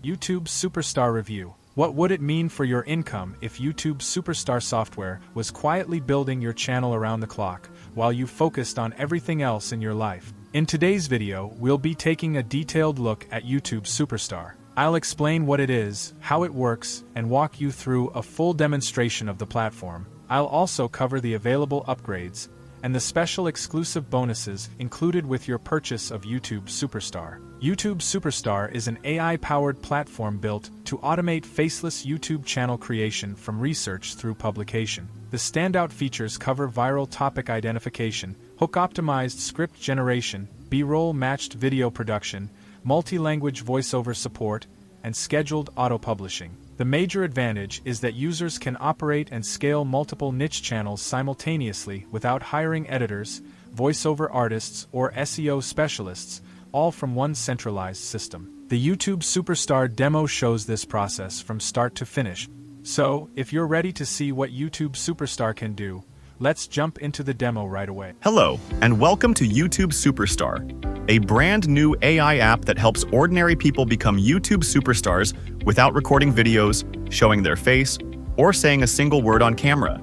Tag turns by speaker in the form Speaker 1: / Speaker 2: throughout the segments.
Speaker 1: YouTube SuperStar Review. What would it mean for your income if YouTube SuperStar software was quietly building your channel around the clock, while you focused on everything else in your life? In today's video, we'll be taking a detailed look at YouTube SuperStar. I'll explain what it is, how it works, and walk you through a full demonstration of the platform. I'll also cover the available upgrades and the special exclusive bonuses included with your purchase of YouTube SuperStar. YouTube SuperStar is an AI-powered platform built to automate faceless YouTube channel creation from research through publication. The standout features cover viral topic identification, hook-optimized script generation, B-roll matched video production, multi-language voiceover support, and scheduled auto-publishing. The major advantage is that users can operate and scale multiple niche channels simultaneously without hiring editors, voiceover artists, or SEO specialists, all from one centralized system. The YouTube SuperStar demo shows this process from start to finish. So, if you're ready to see what YouTube SuperStar can do, let's jump into the demo right away.
Speaker 2: Hello, and welcome to YouTube SuperStar, a brand new AI app that helps ordinary people become YouTube superstars without recording videos, showing their face, or saying a single word on camera.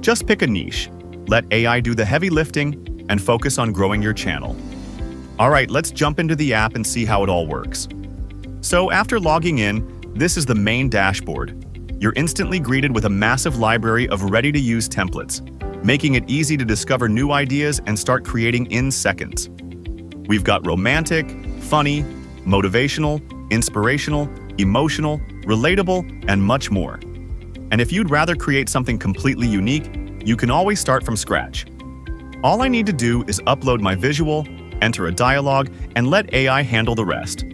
Speaker 2: Just pick a niche, let AI do the heavy lifting, and focus on growing your channel. Alright, let's jump into the app and see how it all works. So after logging in, this is the main dashboard. You're instantly greeted with a massive library of ready-to-use templates, making it easy to discover new ideas and start creating in seconds. We've got romantic, funny, motivational, inspirational, emotional, relatable, and much more. And if you'd rather create something completely unique, you can always start from scratch. All I need to do is upload my visual, enter a dialogue, and let AI handle the rest.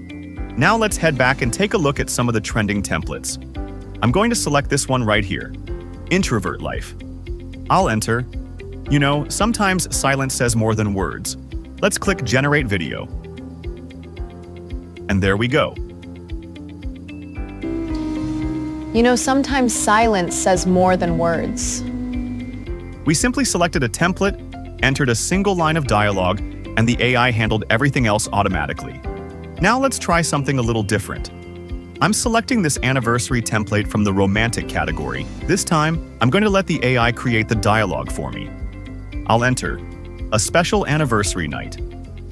Speaker 2: Now let's head back and take a look at some of the trending templates. I'm going to select this one right here, Introvert Life. I'll enter. You know, sometimes silence says more than words. Let's click Generate Video. And there we go.
Speaker 3: You know, sometimes silence says more than words.
Speaker 2: We simply selected a template, entered a single line of dialogue, and the AI handled everything else automatically. Now let's try something a little different. I'm selecting this anniversary template from the romantic category. This time, I'm going to let the AI create the dialogue for me. I'll enter, a special anniversary night.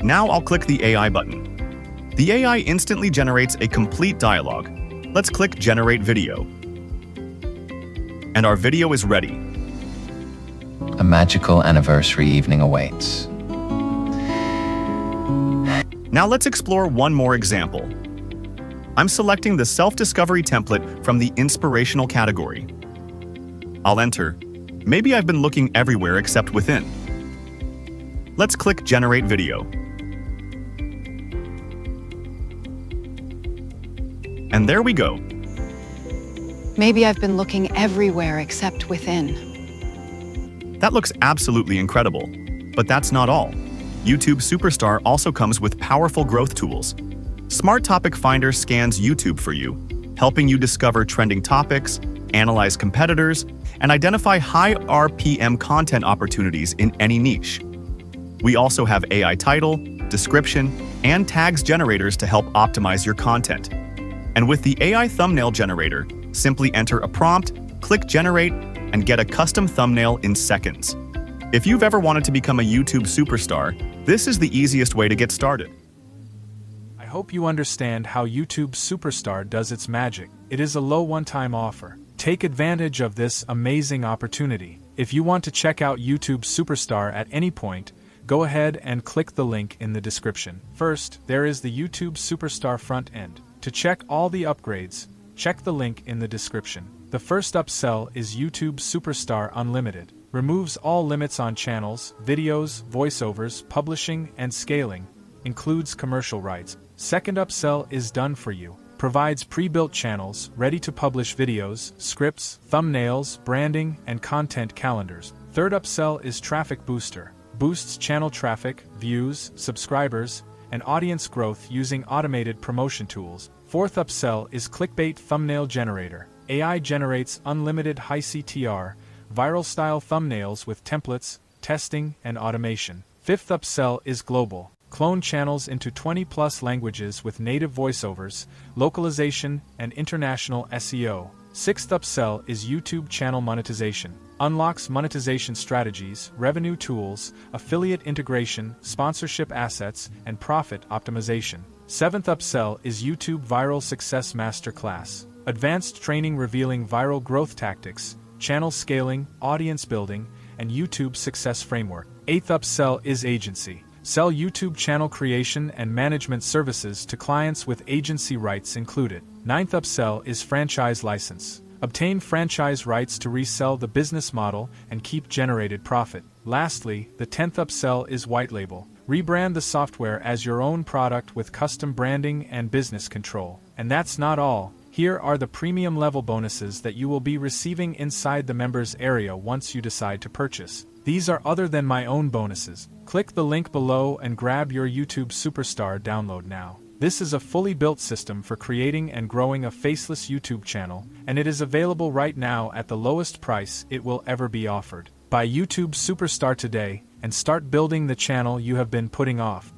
Speaker 2: Now I'll click the AI button. The AI instantly generates a complete dialogue. Let's click Generate Video. And our video is ready.
Speaker 4: A magical anniversary evening awaits.
Speaker 2: Now let's explore one more example. I'm selecting the self-discovery template from the inspirational category. I'll enter, maybe I've been looking everywhere except within. Let's click Generate Video. And there we go.
Speaker 3: Maybe I've been looking everywhere except within.
Speaker 2: That looks absolutely incredible. But that's not all. YouTube SuperStar also comes with powerful growth tools. Smart Topic Finder scans YouTube for you, helping you discover trending topics, analyze competitors, and identify high RPM content opportunities in any niche. We also have AI title, description, and tags generators to help optimize your content. And with the AI thumbnail generator, simply enter a prompt, click Generate, and get a custom thumbnail in seconds. If you've ever wanted to become a YouTube superstar, this is the easiest way to get started.
Speaker 1: I hope you understand how YouTube SuperStar does its magic. It is a low one-time offer. Take advantage of this amazing opportunity. If you want to check out YouTube SuperStar at any point, go ahead and click the link in the description. First, there is the YouTube SuperStar front end. To check all the upgrades, check the link in the description. The first upsell is YouTube SuperStar Unlimited. Removes all limits on channels, videos, voiceovers, publishing, and scaling. Includes commercial rights. Second upsell is Done For You. Provides pre-built channels, ready-to-publish videos, scripts, thumbnails, branding, and content calendars. Third upsell is Traffic Booster. Boosts channel traffic, views, subscribers, and audience growth using automated promotion tools. Fourth upsell is Clickbait Thumbnail Generator. AI generates unlimited high CTR, viral-style thumbnails with templates, testing, and automation. Fifth upsell is Global. clone channels into 20+ languages with native voiceovers, localization, and international SEO. 6th upsell is YouTube channel monetization. Unlocks monetization strategies, revenue tools, affiliate integration, sponsorship assets, and profit optimization. 7th upsell is YouTube Viral Success Masterclass. Advanced training revealing viral growth tactics, channel scaling, audience building, and YouTube success framework. 8th upsell is agency. Sell YouTube channel creation and management services to clients with agency rights included. 9th upsell is franchise license. Obtain franchise rights to resell the business model and keep generated profit. Lastly, the 10th upsell is white label. Rebrand the software as your own product with custom branding and business control. And that's not all. Here are the premium level bonuses that you will be receiving inside the members area once you decide to purchase. These are other than my own bonuses. Click the link below and grab your YouTube SuperStar download now. This is a fully built system for creating and growing a faceless YouTube channel, and it is available right now at the lowest price it will ever be offered. Buy YouTube SuperStar today and start building the channel you have been putting off.